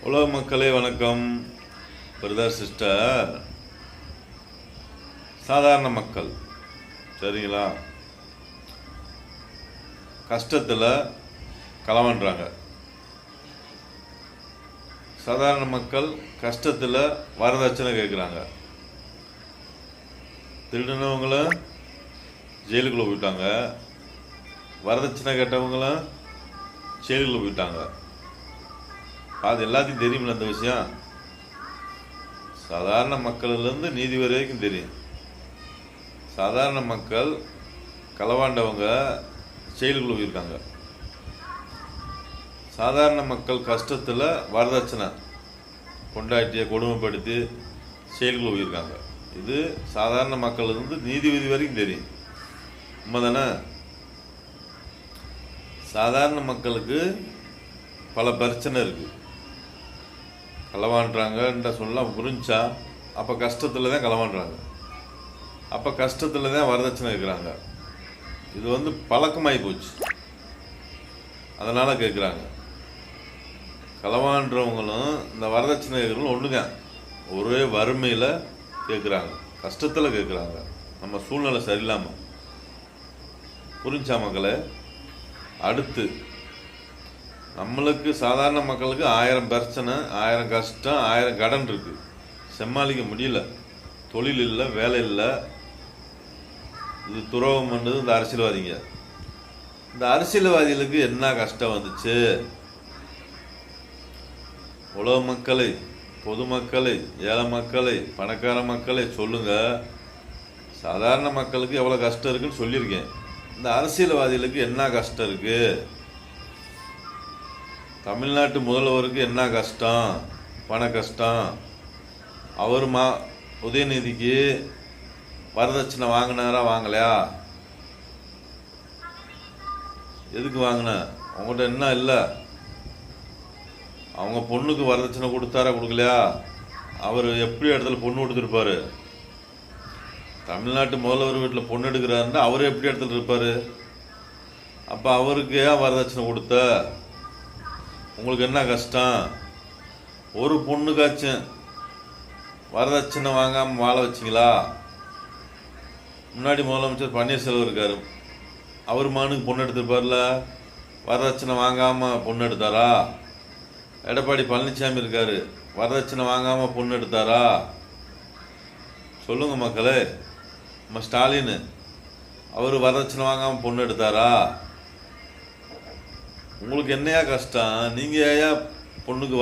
உலக மக்களே வணக்கம். பிரதர் சிஸ்டர், சாதாரண மக்கள் சரிங்களா, கஷ்டத்தில் களவன்றாங்க. சாதாரண மக்கள் கஷ்டத்தில் வரதட்சணை கேட்குறாங்க. திருடினவங்களும் ஜெயிலுக்குள்ளே போயிட்டாங்க, வரதட்சணை கேட்டவங்களும் ஜெயிலுக்குள்ளே போயிட்டாங்க. அது எல்லாத்தையும் தெரியுமில்ல அந்த விஷயம். சாதாரண மக்கள்லேருந்து நீதிபதி வரைக்கும் தெரியும். சாதாரண மக்கள் களவாண்டவங்க ஜெயிலுக்குள்ள போயிருக்காங்க. சாதாரண மக்கள் கஷ்டத்தில் வரதட்சணை கொண்டாட்டியை கொடுமைப்படுத்தி ஜெயிலுக்குள்ள போயிருக்காங்க. இது சாதாரண மக்கள்லேருந்து நீதிபதி வரைக்கும் தெரியும். உண்மை தானே? சாதாரண மக்களுக்கு பல பிரச்சனை இருக்குது. களவாண்டுறாங்கன்ற சொல்ல புரிஞ்சா அப்போ கஷ்டத்தில் தான் களவாண்டுறாங்க, அப்போ கஷ்டத்தில் தான் வரதட்சணை இருக்கிறாங்க. இது பழக்கமாகி போச்சு, அதனால் கேட்குறாங்க. களவாண்டுறவங்களும் இந்த வரதட்சணை கேட்குறவங்களும் ஒன்றுங்க, ஒரே வறுமையில் கேட்குறாங்க, கஷ்டத்தில் கேட்குறாங்க. நம்ம சூழ்நிலை சரியில்லாமல். புரிஞ்சா மக்களே? அடுத்து நம்மளுக்கு சாதாரண மக்களுக்கு 1000 பிரச்சனை, 1000 கஷ்டம், 1000 கடன் இருக்குது, சமாளிக்க முடியல. தொழில் இல்லை, வேலை இல்லை. இது துரோகம் பண்ணது இந்த அரசியல்வாதிங்க. இந்த அரசியல்வாதிகளுக்கு என்ன கஷ்டம் வந்துச்சு? உலக மக்களை, பொதுமக்களை, ஏழை மக்களை, பணக்கார மக்களை சொல்லுங்க. சாதாரண மக்களுக்கு எவ்வளோ கஷ்டம் இருக்குன்னு சொல்லியிருக்கேன். இந்த அரசியல்வாதிகளுக்கு என்ன கஷ்டம் இருக்கு? தமிழ்நாட்டு முதல்வருக்கு என்ன கஷ்டம்? பண கஷ்டம். அவர் உதயநிதிக்கு வரதட்சணை வாங்கினாரா வாங்கலையா? எதுக்கு வாங்கின? அவங்கள்ட்ட என்ன இல்லை? அவங்க பொண்ணுக்கு வரதட்சணை கொடுத்தாரா கொடுக்கலையா? அவர் எப்படி இடத்துல பொண்ணு கொடுத்துருப்பாரு? தமிழ்நாட்டு முதல்வர் வீட்டில் பொண்ணு எடுக்கிறாருன்னா அவர் எப்படி இடத்துல இருப்பார்? அப்போ அவருக்கு ஏன் வரதட்சணை கொடுத்த? உங்களுக்கு என்ன கஷ்டம்? ஒரு பொண்ணுக்காச்சும் வரதட்சணை வாங்காமல் வாழ வச்சிங்களா? முன்னாடி முதலமைச்சர் பன்னீர்செல்வம் இருக்கார், அவர் மகனுக்கு பொண்ணு எடுத்துருப்பார்ல, வரதட்சணை வாங்காமல் பொண்ணு எடுத்தாரா? எடப்பாடி பழனிசாமி இருக்கார், வரதட்சணை வாங்காமல் பொண்ணு எடுத்தாரா? சொல்லுங்க மக்களே. நம்ம ஸ்டாலின், அவர் வரதட்சணை வாங்காமல் பொண்ணு எடுத்தாரா? உங்களுக்கு என்னையா கஷ்டம்? நீங்கள் ஏன் பொண்ணுக்கு